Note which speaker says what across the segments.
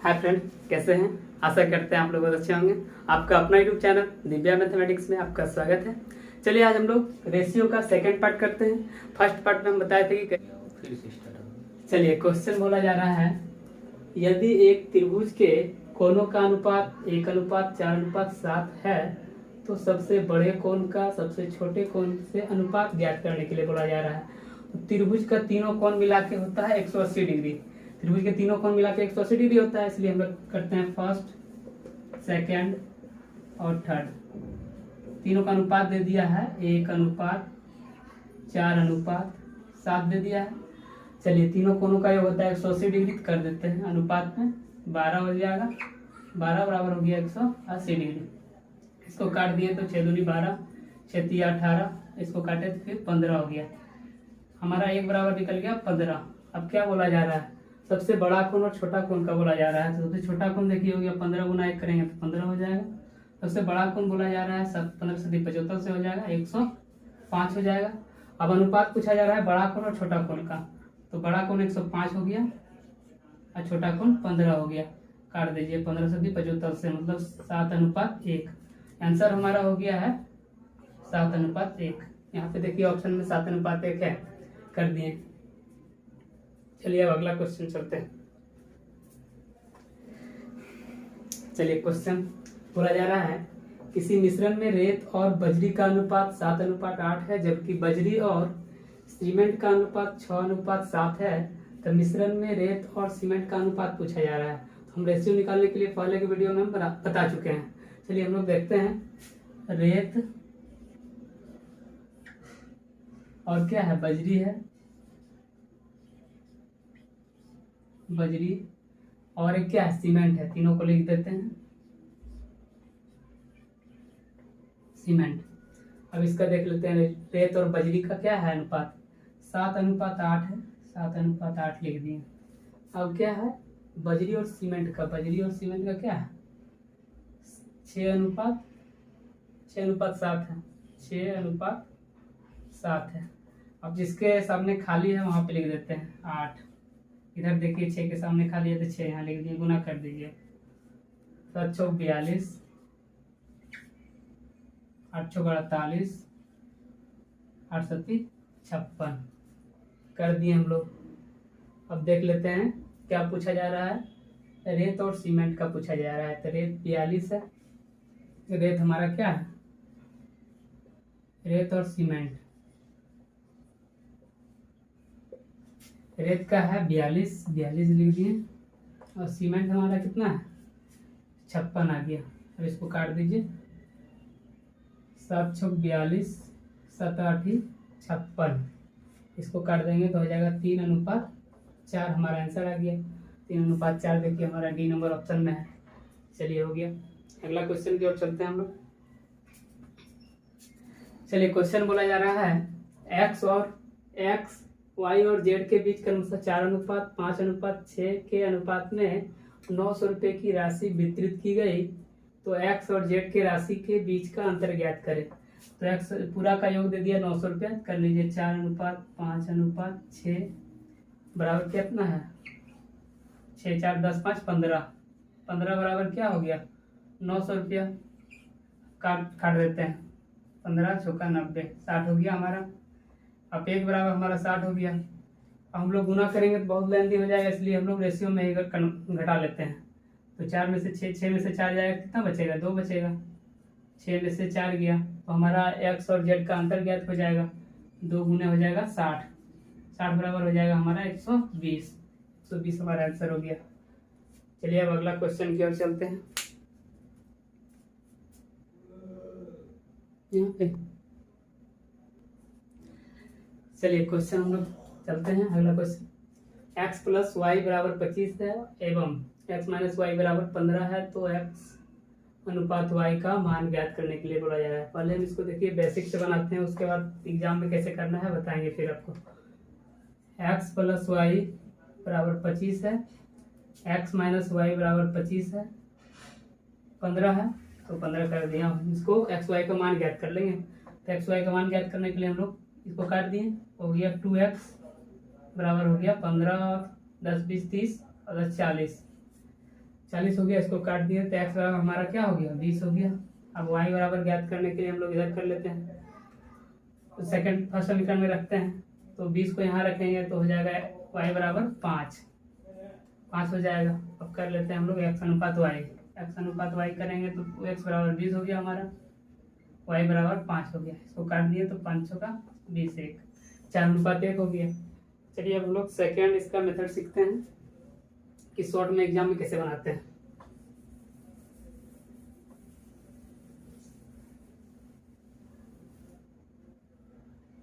Speaker 1: Hi friend, कैसे हैं? आशा करते हैं आप लोग बहुत अच्छे होंगे। आपका अपना यूट्यूब चैनल दिव्या मैथमेटिक्स में आपका स्वागत है। चलिए आज हम लोग रेशियो का सेकंड पार्ट करते हैं। फर्स्ट पार्ट में हम बताए थे कि चलिए क्वेश्चन बोला जा रहा है, यदि एक त्रिभुज के कोणों का अनुपात 1:4:7 है तो सबसे बड़े कोण का सबसे छोटे कोण से अनुपात ज्ञात करने के लिए बोला जा रहा है। तो त्रिभुज का तीनों कोण मिला के होता है 180 डिग्री। त्रिभुज के तीनों कोण मिला के 180 डिग्री होता है, इसलिए हम लोग करते हैं फर्स्ट, सेकंड और थर्ड। तीनों का अनुपात दे दिया है 1:4:7 दे दिया है। चलिए तीनों कोणों का योग होता है 180 डिग्री, कर देते हैं अनुपात में 12 हो जाएगा। 12 बराबर हो गया 180 डिग्री। इसको काट दिए तो 6 दूनी 12, 6 तिया 18, इसको काटे तो फिर 15 हो गया। हमारा एक बराबर निकल गया 15। अब क्या बोला जा रहा है, सबसे बड़ा कोण और छोटा कोण का बोला जा रहा है। तो सबसे छोटा कोण देखिए हो गया 15 गुना 1 करेंगे तो 15 हो जाएगा। सबसे बड़ा कोण बोला जा रहा है 15 से 75 से हो जाएगा 105 हो जाएगा। अब अनुपात पूछा जा रहा है बड़ा कोण और छोटा कोण का, तो बड़ा कोण 105 हो गया और छोटा कोण 15 हो गया। काट दीजिए 15 से 75 से, मतलब 7:1। आंसर हमारा हो गया है 7:1। यहाँ पे देखिए ऑप्शन में 7:1 है, कर दिए। चलिए अब अगला क्वेश्चन चलते हैं। चलिए क्वेश्चन बोला जा रहा है, किसी मिश्रण में रेत और बजरी का अनुपात 7:8 है, जबकि बजरी और सीमेंट का अनुपात 6:7 है। तो मिश्रण में रेत और सीमेंट का अनुपात पूछा जा रहा है। तो हम रेशियो निकालने के लिए पहले के वीडियो में हम बता चुके हैं। चलिए हम लोग देखते हैं, रेत और क्या है, बजरी है, बजरी और एक क्या है, सीमेंट है। तीनों को लिख देते हैं सीमेंट। अब इसका देख लेते हैं, रेत और बजरी का क्या है अनुपात, 7:8 है। 7:8 लिख दिए। अब क्या है, बजरी और सीमेंट का, बजरी और सीमेंट का क्या है, 6:7 है। 6:7 है। अब जिसके सामने खाली है वहां पे लिख देते हैं 8। इधर देखिए 6 के सामने खाली है तो 6 यहाँ लिख दिए, गुना कर दीजिए। 7 चौक 42, 8 चौक 48, 8 सत्ती 56 कर दिए हम लोग। अब देख लेते हैं क्या पूछा जा रहा है, रेत और सीमेंट का पूछा जा रहा है। तो रेत 42 है, रेत हमारा क्या है, रेत और सीमेंट, रेत का है 42 लिख दिए, और सीमेंट हमारा कितना है 56 आ गया। अब इसको काट दीजिए, 7 चौक 42, 7 8 56, इसको काट देंगे तो हो जाएगा 3:4। हमारा आंसर आ गया 3:4। देखिए हमारा डी नंबर ऑप्शन में है। चलिए हो गया। अगला क्वेश्चन की ओर चलते हैं हम लोग। चलिए क्वेश्चन बोला जा रहा है, एक्स वाई और जेड के बीच क्रमशः 4:5:6 के अनुपात में 900 रुपये की राशि वितरित की गई। तो एक्स और जेड के राशि के बीच का अंतर ज्ञात करें। तो एक्स पूरा का योग दे दिया 900 रुपया, कर लीजिए 4:5:6 बराबर कितना है, 6 4 10 5 15। 15 बराबर क्या हो गया 900 रुपया। काट देते हैं, 15 चौका 90, 60 हो गया हमारा। अब एक बराबर हमारा 60 हो गया। अब हम लोग गुना करेंगे तो बहुत लेंदी हो जाएगा, इसलिए हम लोग रेशियो में ही घटा लेते हैं। तो 4 में से 6 में से 4 जाएगा, कितना बचेगा, 2 बचेगा। 6 में से 4 गया तो हमारा एक्स और जेड का अंतर ज्ञात हो जाएगा। 2 गुने हो जाएगा 60, 60 बराबर हो जाएगा हमारा 120 हमारा आंसर हो गया। चलिए अब अगला क्वेश्चन की ओर चलते हैं। यहाँ पे चलिए क्वेश्चन हम लोग चलते हैं। अगला क्वेश्चन, x + y = 25 है एवं x - y = 15 है, तो x अनुपात y का मान ज्ञात करने के लिए बोला जा रहा है। पहले हम इसको देखिए बेसिक से बनाते हैं, उसके बाद एग्जाम में कैसे करना है बताएंगे फिर आपको। x + y = 25 है, x - y = 25 है, 15 है, तो 15 कर दिया। इसको x y का मान ज्ञात कर लेंगे। तो x y का मान ज्ञात करने के लिए हम लोग इसको काट दिए, हो गया 2x बराबर हो गया 15, 10 20 30 और 10 40। 40 हो गया, इसको काट दिए तो x बराबर हमारा क्या हो गया 20 हो गया। अब y बराबर ज्ञात करने के लिए हम लोग इधर कर लेते हैं, तो सेकंड फर्स्ट समीकरण में रखते हैं, तो 20 को यहाँ रखेंगे तो हो जाएगा y बराबर 5 हो जाएगा। अब कर लेते हैं हम लोग x अनुपात y करेंगे तो x बराबर 20 हो गया हमारा, y बराबर 5 हो गया। इसको काट दिए तो 5 का 20 1 4:1 हो गया। चलिए अब हम लोग सेकेंड इसका मेथड सीखते हैं कि शॉर्ट में एग्जाम में कैसे बनाते हैं।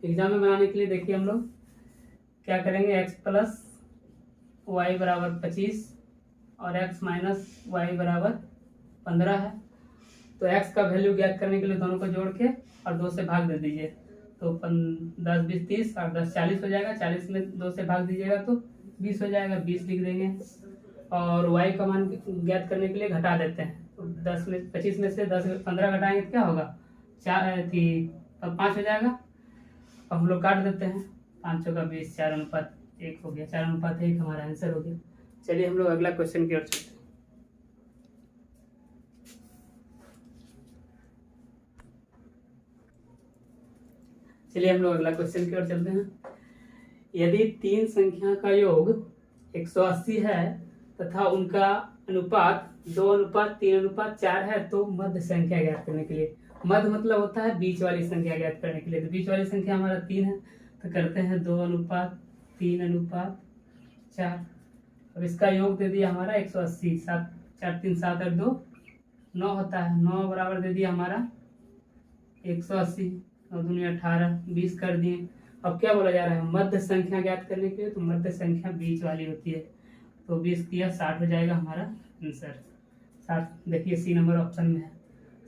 Speaker 1: एग्जाम में बनाने के लिए देखिए हम लोग क्या करेंगे, x प्लस वाई बराबर 25 और x माइनस वाई बराबर 15 है, तो x का वैल्यू ज्ञात करने के लिए दोनों को जोड़ के और 2 से भाग दे दीजिए, तो 10 20 30 और 10 40 हो जाएगा। 40 में 2 से भाग दीजिएगा तो 20 हो जाएगा, 20 लिख देंगे। और y का मान ज्ञात करने के लिए घटा देते हैं, तो 10 में 25 में से 15 घटाएंगे तो क्या होगा 5 हो जाएगा। अब हम लोग काट देते हैं, 5 का 20 4:1 हो गया, 4:1 हमारा आंसर हो गया। चलिए हम लोग अगला क्वेश्चन की ओर चलते हैं। चलिए हम लोग अगला क्वेश्चन की ओर चलते हैं। यदि 3 संख्या का योग 180 है तथा उनका अनुपात 2:3:4 है, तो मध्य संख्या ज्ञात करने के लिए, मध्य मतलब होता है बीच वाली संख्या ज्ञात करने के लिए, तो बीच वाली संख्या हमारा 3 है, तो करते हैं 2:3:4। अब इसका योग दे दिया हमारा 180, 7 4 3 7 और 2 9 होता है, 9 बराबर दे दिया हमारा 180, 9 दूनी 18 20 कर दिए। अब क्या बोला जा रहा है, मध्य संख्या ज्ञात करने के लिए, तो मध्य संख्या बीच वाली होती है, तो 20 किया 60 हो जाएगा हमारा आंसर। 60 देखिए सी नंबर ऑप्शन में है,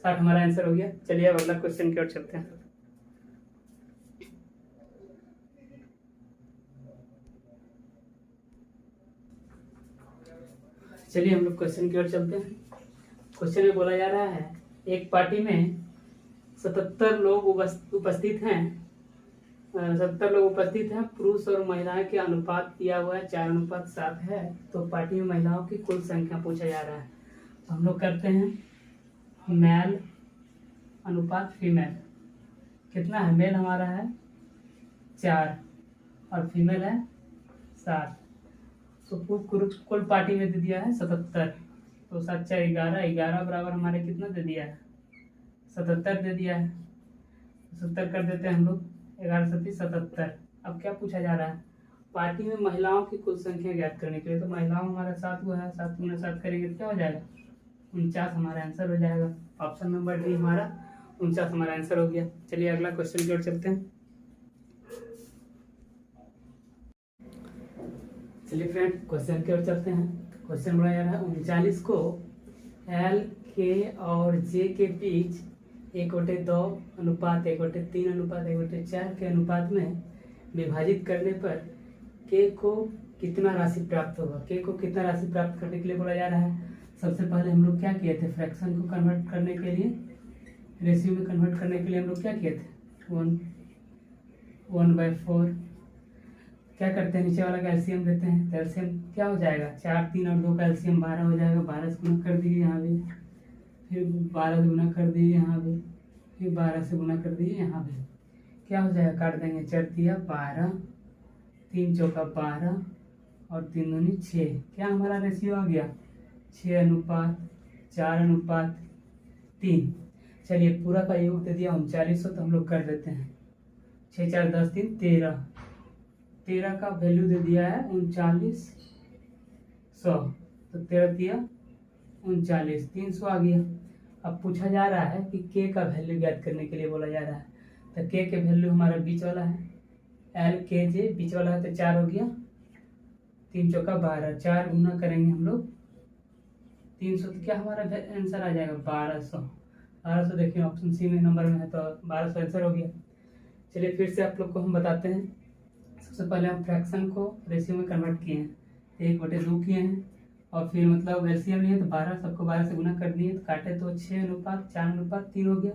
Speaker 1: 60 हमारा आंसर हो गया। चलिए अब अगला क्वेश्चन की ओर चलते हैं। चलिए हम लोग क्वेश्चन की ओर चलते हैं। क्वेश्चन में बोला जा रहा है, एक पार्टी में 77 लोग उपस्थित हैं, 70 लोग उपस्थित हैं, पुरुष और महिलाएं के अनुपात दिया हुआ है 4:7 है, तो पार्टी में महिलाओं की कुल संख्या पूछा जा रहा है। तो हम लोग करते हैं मेल अनुपात फीमेल, कितना है, मेल हमारा है 4 और फीमेल है 7, तो कुल पार्टी में दे दिया है 77, तो 7 4 11 बराबर हमारे कितना दे दिया है 77 दे दिया है, 70 कर देते हैं हम लोग, 11 7 77। अब क्या पूछा जा रहा है, पार्टी में महिलाओं की कुल संख्या ज्ञात करने के लिए, तो महिलाओं हमारा 7 हुआ है, 7 गुना 7 करेंगे तो क्या हो जाएगा 49 हमारा आंसर हो जाएगा। ऑप्शन नंबर डी हमारा 49 हमारा आंसर हो गया। चलिए अगला क्वेश्चन की ओर चलते हैं। चलिए फ्रेंड क्वेश्चन की ओर चलते हैं। क्वेश्चन बोला जा रहा है, 39 को एल के और जे के बीच 1/2 अनुपात 1/3 अनुपात 1/4 के अनुपात में विभाजित करने पर के को कितना राशि प्राप्त होगा। के को कितना राशि प्राप्त करने के लिए बोला जा रहा है, सबसे पहले हम लोग क्या किए थे, फ्रैक्शन को कन्वर्ट करने के लिए, रेशियो में कन्वर्ट करने के लिए हम लोग क्या किए थे 1/4। क्या करते हैं, नीचे वाला का एलसीएम देते हैं, तो एलसीएम क्या हो जाएगा 4 3 और 2 का एलसीएम 12 हो जाएगा, 12 से गुना कर दीजिए यहाँ भी, फिर 12 से गुना कर दीजिए यहाँ भी, फिर 12 से गुना कर दीजिए यहाँ भी, क्या हो जाएगा, काट देंगे 4 दिया 12, 3 चौका 12 और 3 दूनी 6, क्या हमारा रेशियो आ गया 6:4:3। चलिए पूरा का योग दे दिया 3900, तो हम लोग कर देते हैं 6 4 10 3 13 का वैल्यू दे दिया है 3900, तो 13 दिया 39 300 आ गया। अब पूछा जा रहा है कि के का वैल्यू ज्ञात करने के लिए बोला जा रहा है, तो के वैल्यू हमारा बीच वाला है, एल के जे बीच वाला है, तो 4 हो गया, 3 चौका 12, 4 गुना करेंगे हम लोग 300, तो क्या हमारा आंसर आ जाएगा 1200 देखिए ऑप्शन सी में नंबर में है, तो 1200 आंसर हो गया। चलिए फिर से आप लोग को हम बताते हैं। सबसे पहले हम फ्रैक्शन को रेशियो में कन्वर्ट किए हैं, 1/2 किए हैं, और फिर मतलब एलसीएम लिए तो 12, सबको 12 से गुना कर दिए, तो काटे तो 6:4:3 हो गया।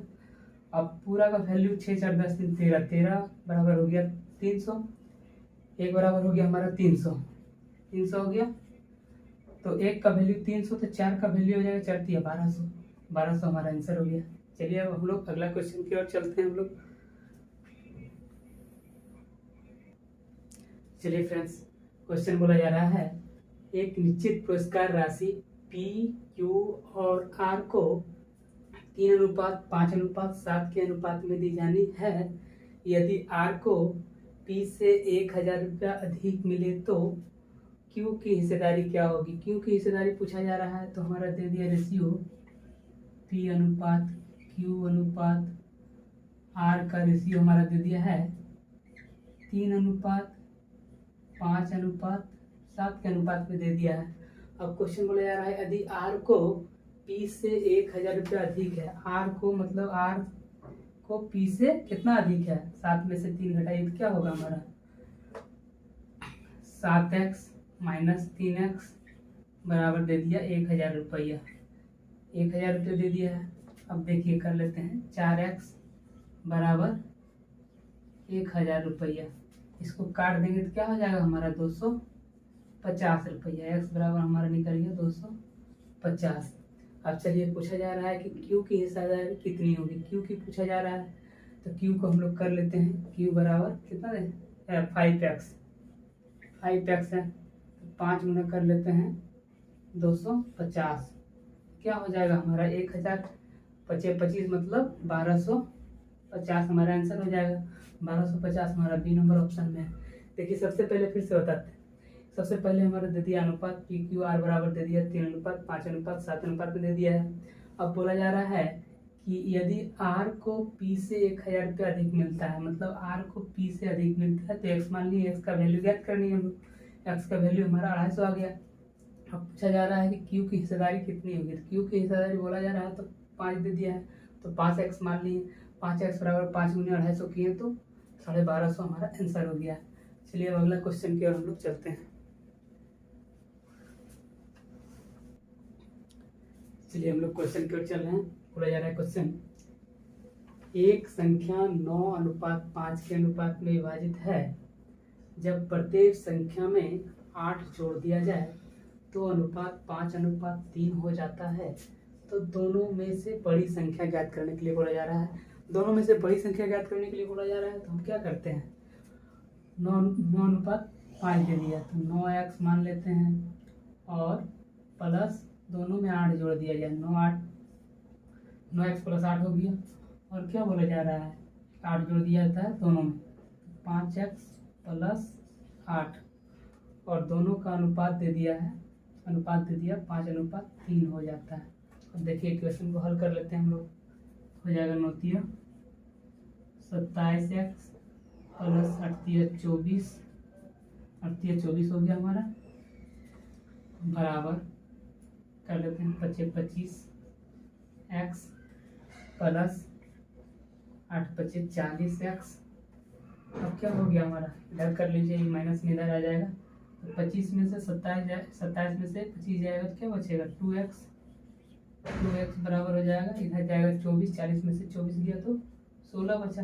Speaker 1: अब पूरा का वैल्यू 6 4 10 3 13 बराबर हो गया 300, 1 बराबर हो गया हमारा 300 हो गया। तो 1 का वैल्यू 300, तो 4 का वैल्यू हो जाएगा 4 तिया 1200। 1200 हमारा आंसर हो गया। चलिए अब हम लोग अगला क्वेश्चन की ओर चलते हैं हम लोग। चलिए फ्रेंड्स, क्वेश्चन बोला जा रहा है, एक निश्चित पुरस्कार राशि P, Q और R को 3:5:7 के अनुपात में दी जानी है। यदि R को P से 1000 रुपया अधिक मिले तो Q की हिस्सेदारी क्या होगी। Q की हिस्सेदारी पूछा जा रहा है, तो हमारा दे दिया रेशियो P अनुपात Q अनुपात R का रेशियो हमारा दे दिया है 3:5:7 के अनुपात में दे दिया है। अब क्वेश्चन बोला जा रहा है, यदि R को P से 1000 रुपया अधिक है, R को मतलब R को P से कितना अधिक है, 7 में से 3 घटाइए तो क्या होगा हमारा 7x - 3x बराबर दे दिया 1000 रुपया। 1000 रुपये दे दिया है। अब देखिए कर लेते हैं, 4x बराबर 1000 रुपया, इसको काट देंगे तो क्या हो जाएगा हमारा 250 रुपया। x बराबर हमारा निकल गया 250। अब चलिए पूछा जा रहा है कि Q की हिस्सेदारी कितनी होगी। Q की पूछा जा रहा है, तो Q को हम लोग कर लेते हैं। Q बराबर कितना है 5x है, 5 गुना कर लेते हैं 250, क्या हो जाएगा हमारा 1000 25 मतलब 1250 हमारा आंसर हो जाएगा। 1250 हमारा बी नंबर ऑप्शन में है। देखिए सबसे पहले फिर से बताते हैं। सबसे पहले हमारा दे दिया अनुपात P Q R बराबर दे दिया 3:5:7 अनुपात में दे दिया है। अब बोला जा रहा है कि यदि R को P से 1000 रुपया अधिक मिलता है, मतलब R को P से अधिक मिलता है, तो x मान लीजिए, x का वैल्यू ज्ञात करनी है। x का वैल्यू हमारा 250 आ गया। अब पूछा जा रहा है कि Q की हिस्सेदारी कितनी होगी। तो Q की हिस्सेदारी बोला जा रहा है, तो 5 दे दिया है, तो 5x मान लीजिए। 5x बराबर 5 गुने 250 किए तो 1250 हमारा आंसर हो गया। चलिए अब अगला क्वेश्चन की ओर हम लोग चलते हैं। चलिए हम लोग क्वेश्चन की ओर चल रहे हैं। बोला जा रहा है क्वेश्चन, एक संख्या 9:5 के अनुपात में विभाजित है। जब प्रत्येक संख्या में 8 जोड़ दिया जाए तो अनुपात 5:3 हो जाता है। तो दोनों में से बड़ी संख्या ज्ञात करने के लिए बोला जा रहा है। दोनों में से बड़ी संख्या ज्ञात करने के लिए बोला जा रहा है, तो हम क्या करते हैं, 9:5 दे दिया, तो 9x मान लेते हैं और प्लस दोनों में 8 जोड़ दिया जाए, 9x + 8 हो गया। और क्या बोला जा रहा है, 8 जोड़ दिया जाता है दोनों में, 5x + 8 और दोनों का अनुपात दे दिया है, 5:3 हो जाता है। अब देखिए इक्वेशन को हल कर लेते हैं हम लोग। हो जाएगा 9 27x + 8 24, 8 24 हो गया हमारा, बराबर कर लेते हैं 25x + 8 25 40x। अब क्या हो गया हमारा, इधर कर लीजिए, माइनस में इधर आ जाएगा, तो 25 में से 27 में से 25 जाएगा तो क्या बचेगा 2x बराबर हो जाएगा, इधर जाएगा 24, 40 में से 24 गया तो 16 बचा,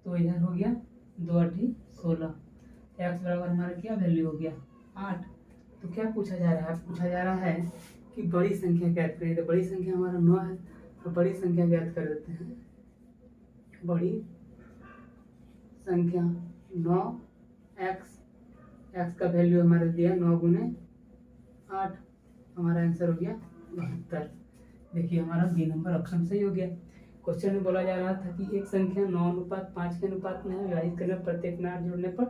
Speaker 1: तो इधर हो गया 2 8 16। x बराबर हमारा क्या वैल्यू हो गया 8। तो क्या पूछा जा रहा है, पूछा जा रहा है कि बड़ी संख्या ज्ञात करें। तो बड़ी संख्या हमारा 9 है, तो बड़ी संख्या ज्ञात कर देते हैं। बड़ी संख्या 9x का वैल्यू हमारा दिया 9 गुने 8, हमारा आंसर हो गया 72। देखिए हमारा बी नंबर ऑप्शन सही हो गया। क्वेश्चन में बोला जा रहा था कि एक संख्या 9:5 के अनुपात में है, विभाजित करने पर प्रत्येक में 8 जोड़ने पर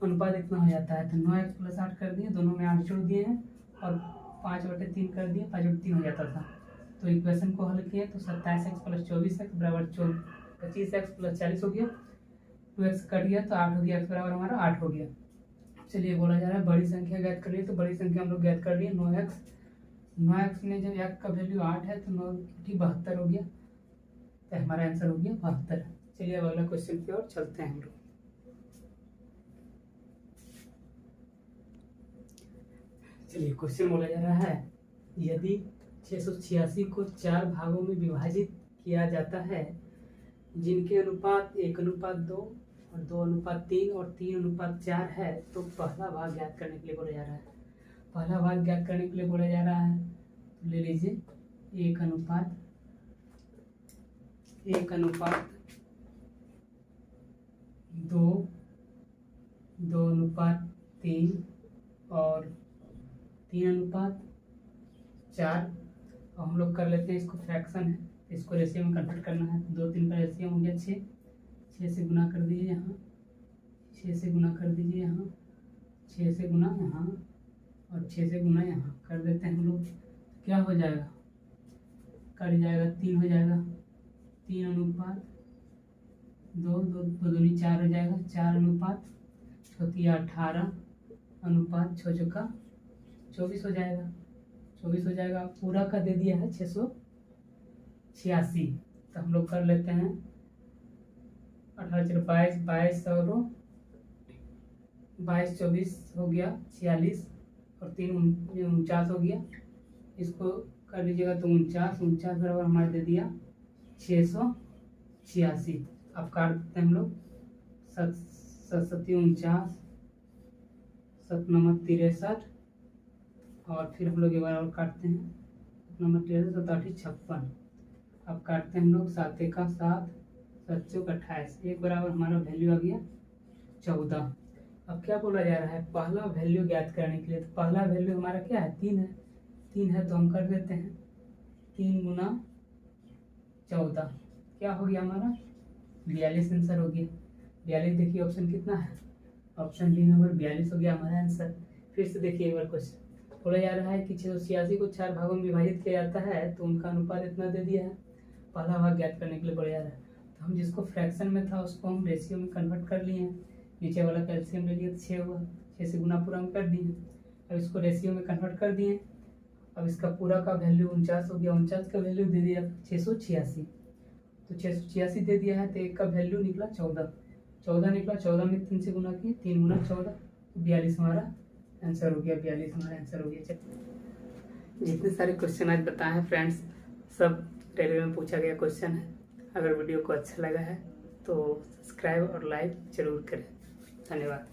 Speaker 1: अनुपात इतना हो जाता है। तो 9x + 8 कर दिए, दोनों में 8 जोड़ दिए हैं और 5/3 कर दिए, 5/3 हो जाता था। तो इक्वेशन को हल किए तो 27x + 24x बराबर 25x + 40 हो गया, 2x कट गया तो 8 हो गया, x बराबर हमारा 8 हो गया। चलिए बोला जा रहा है बड़ी संख्या ज्ञात कर लिए, तो बड़ी संख्या हम लोग ज्ञात कर लिए 9x में जब x का वैल्यू 8 है तो 9 × 72 हो गया, तो हमारा आंसर हो गया 72। चलिए अब अगला क्वेश्चन की ओर चलते हैं हम लोग। चलिए क्वेश्चन बोला जा रहा है, यदि 686 को 4 भागों में विभाजित किया जाता है जिनके अनुपात 1:2 और 2:3 और 3:4 है, तो पहला भाग ज्ञात करने के लिए बोला जा रहा है। पहला भाग ज्ञात करने के लिए बोला जा रहा है, तो ले लीजिए 1:1 2, 2:3 और 3:4। और हम लोग कर लेते हैं, इसको फ्रैक्शन है, इसको रेशियो में कन्वर्ट करना है। 2 3 का रेशियो हो गया 6, 6 से गुना कर दीजिए यहाँ, 6 से गुना कर दीजिए यहाँ, 6 से गुना यहाँ और 6 से गुना यहाँ कर देते हैं हम लोग। क्या हो जाएगा, कट जाएगा, 3 हो जाएगा, 3:2, 2 2 2 4 हो जाएगा, 4:18 अनुपात 6 24 हो जाएगा, 24 हो जाएगा। पूरा का दे दिया है 686। तो हम लोग कर लेते हैं 18 22 22 और 22 24 हो गया 46 और 3 49 हो गया। इसको कर लीजिएगा तो 49 बराबर हमारे दे दिया 686। अब काट देते हैं हम लोग, 7 7 49 7 9 63 और फिर हम लोग एक बार और काटते हैं, 7 9 63 7 8 56। अब काटते हैं हम लोग, 7 1 7 7 4 28, एक बराबर हमारा वैल्यू आ गया 14। अब क्या बोला जा रहा है, पहला वैल्यू ज्ञात करने के लिए। तो पहला वैल्यू हमारा क्या है, 3 है, 3 है तो हम कर देते हैं 3 × 14 क्या हो गया हमारा 42 आंसर हो गया। 42 देखिए ऑप्शन कितना है, ऑप्शन बी नंबर 42 हो गया हमारा आंसर। फिर से देखिए एक बार क्वेश्चन बोला जा रहा है कि 686 को 4 भागों में विभाजित किया जाता है तो उनका अनुपात इतना दे दिया है। पहला भाग ज्ञात करने के लिए बोला जा रहा है, तो हम जिसको फ्रैक्शन में था उसको हम रेशियो में कन्वर्ट कर लिए हैं। नीचे वाला कैल्शियम ले लिया तो 6 हुआ, 6 से गुना पूरा हम कर दिए। अब इसको रेशियो में कन्वर्ट कर दिए। अब इसका पूरा का वैल्यू 49 हो गया, 49 का वैल्यू दे दिया 686, तो 686 दे दिया है तो एक का वैल्यू निकला 14 निकला। 14 में 3 से गुना किए, 3 × 14 42 हमारा आंसर हो गया, 42 हमारा आंसर हो गया। चलिए, जितने सारे क्वेश्चन आज बताए हैं फ्रेंड्स, सब टेलीग्राम में पूछा गया क्वेश्चन है। अगर वीडियो को अच्छा लगा है तो सब्सक्राइब और लाइक जरूर करें। धन्यवाद।